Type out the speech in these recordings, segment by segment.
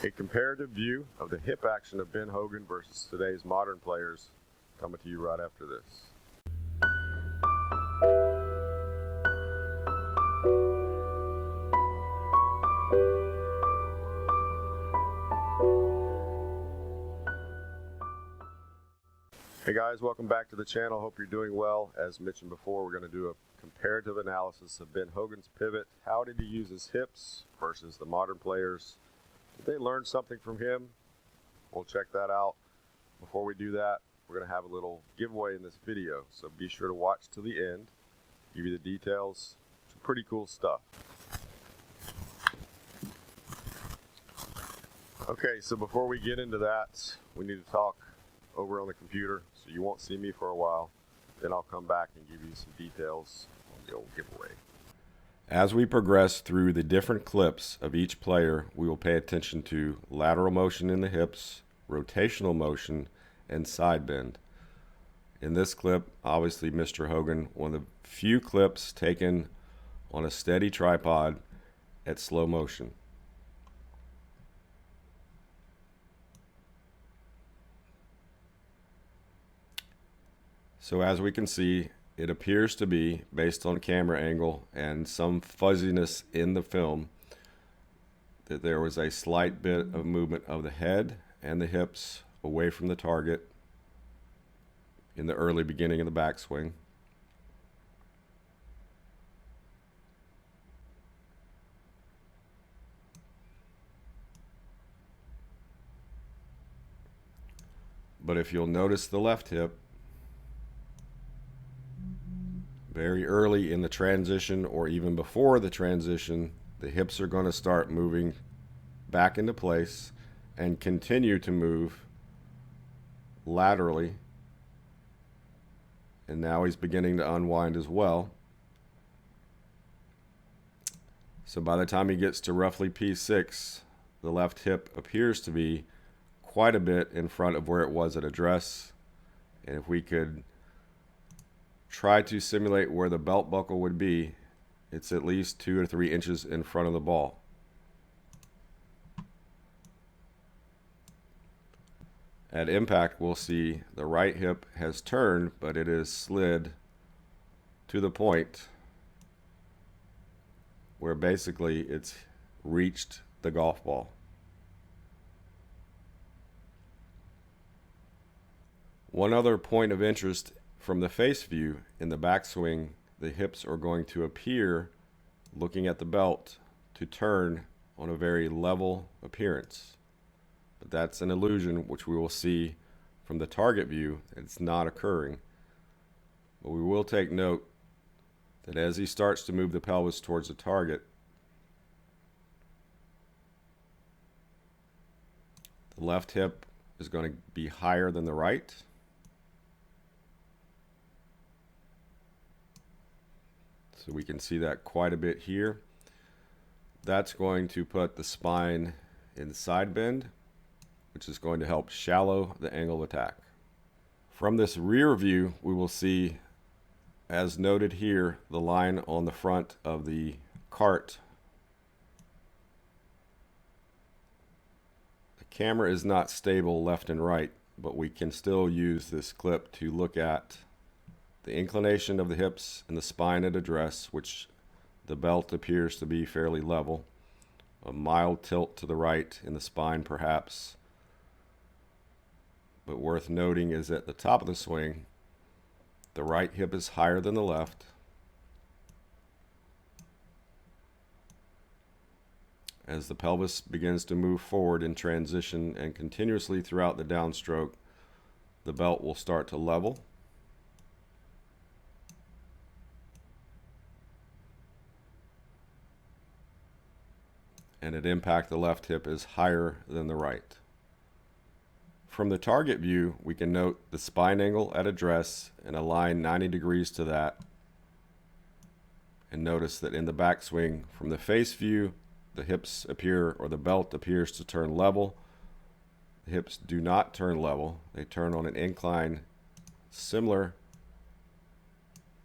A comparative view of the hip action of Ben Hogan versus today's modern players, coming to you right after this. Hey guys, welcome back to the channel. Hope you're doing well. As mentioned before, we're going to do a comparative analysis of Ben Hogan's pivot. How did he use his hips versus the modern players? Did they learn something from him? We'll check that out. Before we do that, we're going to have a little giveaway in this video, so be sure to watch to the end. Give you the details. Some pretty cool stuff. Okay, so before we get into that, we need to talk over on the computer, so you won't see me for a while. Then I'll come back and give you some details on the old giveaway. As we progress through the different clips of each player, we will pay attention to lateral motion in the hips, rotational motion, and side bend. In this clip, obviously Mr. Hogan, one of the few clips taken on a steady tripod at slow motion. So as we can see, it appears to be, based on camera angle and some fuzziness in the film, that there was a slight bit of movement of the head and the hips away from the target in the early beginning of the backswing. But if you'll notice the left hip, very early in the transition or even before the transition, the hips are going to start moving back into place and continue to move laterally. And now he's beginning to unwind as well. So by the time he gets to roughly P6, the left hip appears to be quite a bit in front of where it was at address. And if we could try to simulate where the belt buckle would be, it's at least 2 or 3 inches in front of the ball. At impact, we'll see the right hip has turned, but it is slid to the point where basically it's reached the golf ball. One other point of interest: from the face view, in the backswing, the hips are going to appear, looking at the belt, to turn on a very level appearance. But that's an illusion, which we will see from the target view. It's not occurring. But we will take note that as he starts to move the pelvis towards the target, the left hip is going to be higher than the right. So we can see that quite a bit here. That's going to put the spine in side bend, which is going to help shallow the angle of attack. From this rear view, we will see, as noted here, the line on the front of the cart. The camera is not stable left and right, but we can still use this clip to look at the inclination of the hips and the spine at address, which the belt appears to be fairly level. A mild tilt to the right in the spine perhaps. But worth noting is at the top of the swing, the right hip is higher than the left. As the pelvis begins to move forward in transition and continuously throughout the downstroke, the belt will start to level. And at impact, the left hip is higher than the right. From the target view, we can note the spine angle at address and align 90 degrees to that. And notice that in the backswing, from the face view, the hips appear, or the belt appears to turn level. The hips do not turn level. They turn on an incline similar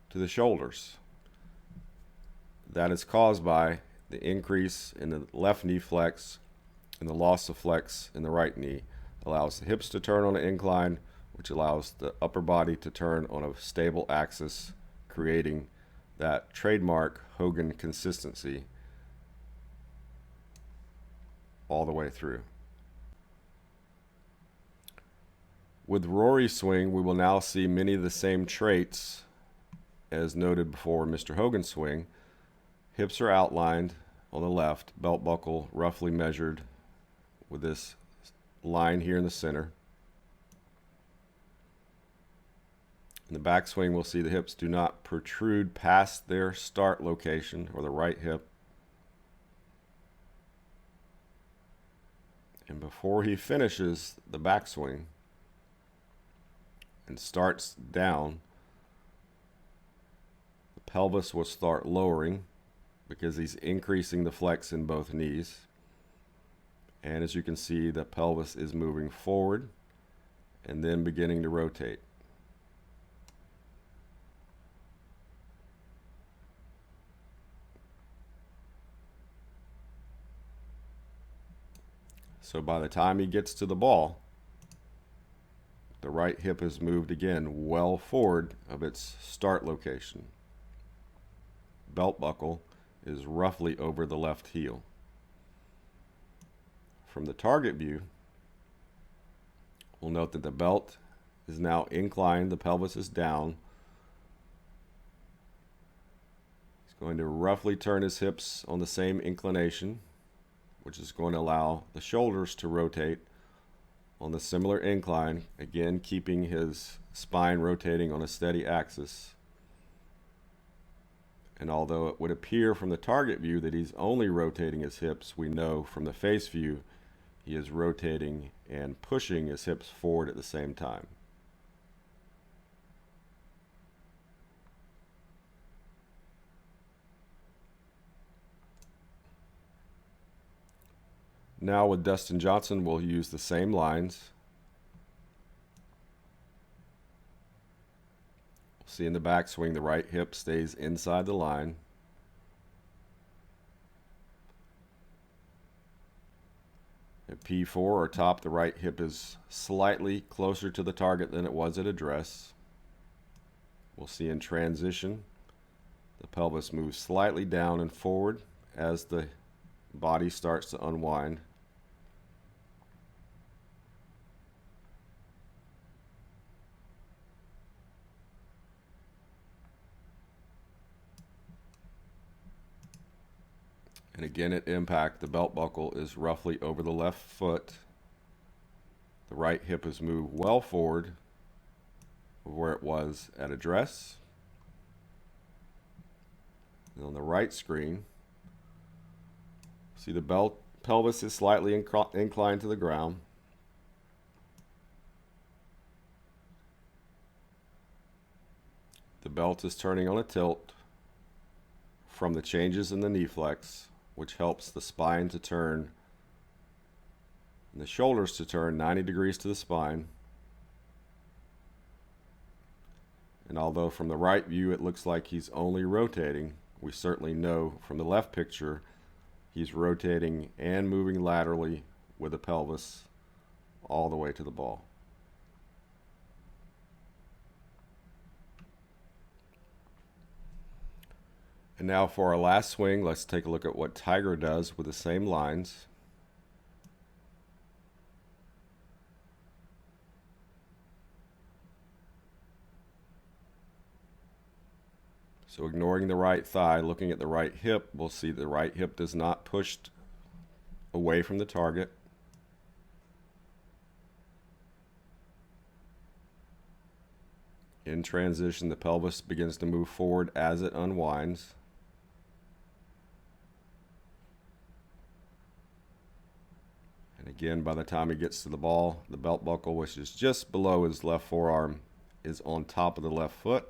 to the shoulders. That is caused by the increase in the left knee flex And the loss of flex in the right knee allows the hips to turn on an incline, which allows the upper body to turn on a stable axis, creating that trademark Hogan consistency all the way through. With Rory's swing, we will now see many of the same traits as noted before Mr. Hogan's swing. Hips are outlined on the left, belt buckle roughly measured with this line here in the center. In the backswing, we'll see the hips do not protrude past their start location, or the right hip. And before he finishes the backswing and starts down, the pelvis will start lowering because he's increasing the flex in both knees. And as you can see, the pelvis is moving forward and then beginning to rotate. So by the time he gets to the ball, the right hip has moved again well forward of its start location. Belt buckle is roughly over the left heel. From the target view, we'll note that the belt is now inclined, the pelvis is down. He's going to roughly turn his hips on the same inclination, which is going to allow the shoulders to rotate on the similar incline, again keeping his spine rotating on a steady axis. And although it would appear from the target view that he's only rotating his hips, we know from the face view he is rotating and pushing his hips forward at the same time. Now with Dustin Johnson, we'll use the same lines. See in the backswing, the right hip stays inside the line. At P4 or top, the right hip is slightly closer to the target than it was at address. We'll see in transition, the pelvis moves slightly down and forward as the body starts to unwind. And again at impact, the belt buckle is roughly over the left foot. The right hip is moved well forward of where it was at address. And on the right screen, see the pelvis is slightly inclined to the ground. The belt is turning on a tilt from the changes in the knee flex, which helps the spine to turn and the shoulders to turn 90 degrees to the spine. And although from the right view it looks like he's only rotating, we certainly know from the left picture he's rotating and moving laterally with the pelvis all the way to the ball. And now for our last swing, let's take a look at what Tiger does with the same lines. So ignoring the right thigh, looking at the right hip, we'll see the right hip does not push away from the target. In transition, the pelvis begins to move forward as it unwinds. And again, by the time he gets to the ball, the belt buckle, which is just below his left forearm, is on top of the left foot.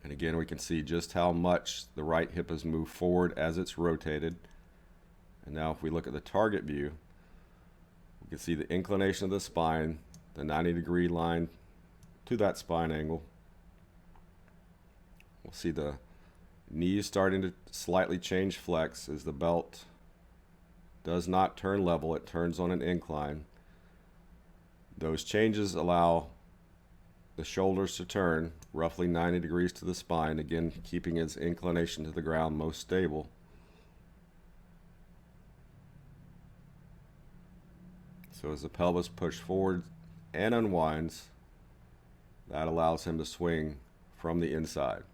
And again, we can see just how much the right hip has moved forward as it's rotated. And now if we look at the target view, we can see the inclination of the spine, the 90-degree line to that spine angle. We'll see the Knees starting to slightly change flex as the belt does not turn level, it turns on an incline. Those changes allow the shoulders to turn roughly 90 degrees to the spine, again keeping its inclination to the ground most stable. So as the pelvis pushes forward and unwinds, that allows him to swing from the inside.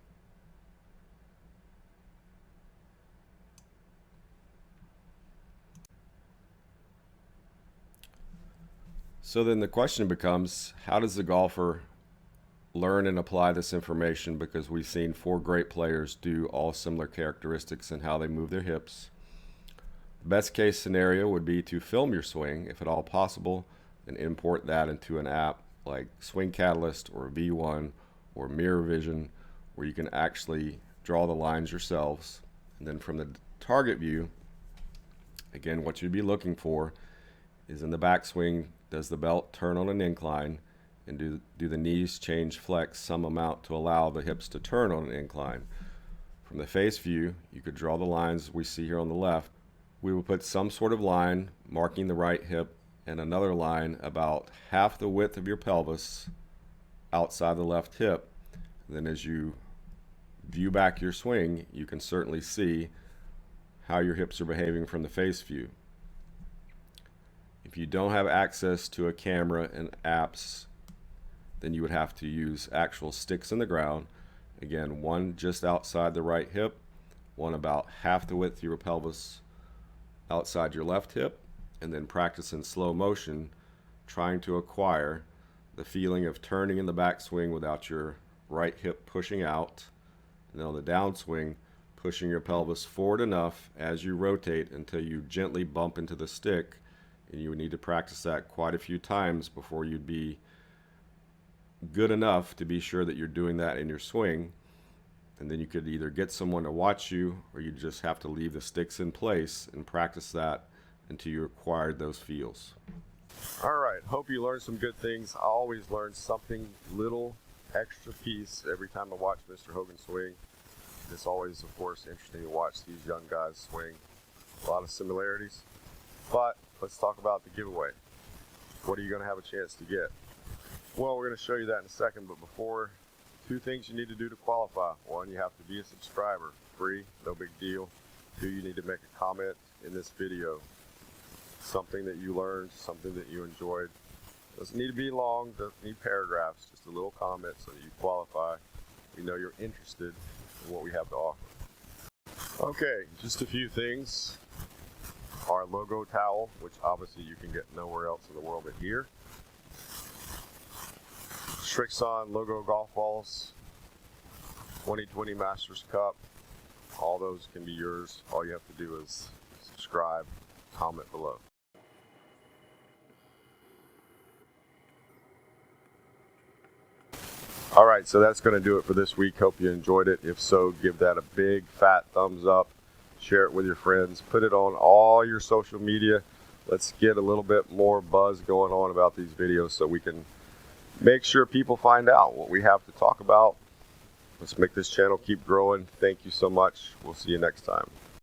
So then the question becomes, how does the golfer learn and apply this information? Because we've seen 4 great players do all similar characteristics in how they move their hips. The best case scenario would be to film your swing, if at all possible, and import that into an app like Swing Catalyst or V1 or Mirror Vision, where you can actually draw the lines yourselves. And then from the target view, again, what you'd be looking for is in the backswing, does the belt turn on an incline, and do the knees change flex some amount to allow the hips to turn on an incline. From the face view, you could draw the lines we see here on the left. We will put some sort of line marking the right hip and another line about half the width of your pelvis outside the left hip. Then as you view back your swing, you can certainly see how your hips are behaving from the face view. If you don't have access to a camera and apps, then you would have to use actual sticks in the ground. Again, one just outside the right hip, one about half the width of your pelvis outside your left hip, and then practice in slow motion, trying to acquire the feeling of turning in the backswing without your right hip pushing out, and then on the downswing, pushing your pelvis forward enough as you rotate until you gently bump into the stick. And you would need to practice that quite a few times before you'd be good enough to be sure that you're doing that in your swing. And then you could either get someone to watch you, or you just have to leave the sticks in place and practice that until you acquired those feels. All right, hope you learned some good things. I always learn something little extra piece every time I watch Mr. Hogan swing. It's always, of course, interesting to watch these young guys swing. A lot of similarities. But let's talk about the giveaway. What are you going to have a chance to get? Well, we're going to show you that in a second, but before, 2 things you need to do to qualify. 1, you have to be a subscriber. Free, no big deal. 2, you need to make a comment in this video. Something that you learned, something that you enjoyed. Doesn't need to be long, doesn't need paragraphs, just a little comment so that you qualify. We know you're interested in what we have to offer. Okay, just a few things. Our logo towel, which obviously you can get nowhere else in the world but here. Srixon logo golf balls, 2020 Masters Cup. All those can be yours. All you have to do is subscribe, comment below. All right, so that's going to do it for this week. Hope you enjoyed it. If so, give that a big fat thumbs up. Share it with your friends. Put it on all your social media. Let's get a little bit more buzz going on about these videos so we can make sure people find out what we have to talk about. Let's make this channel keep growing. Thank you so much. We'll see you next time.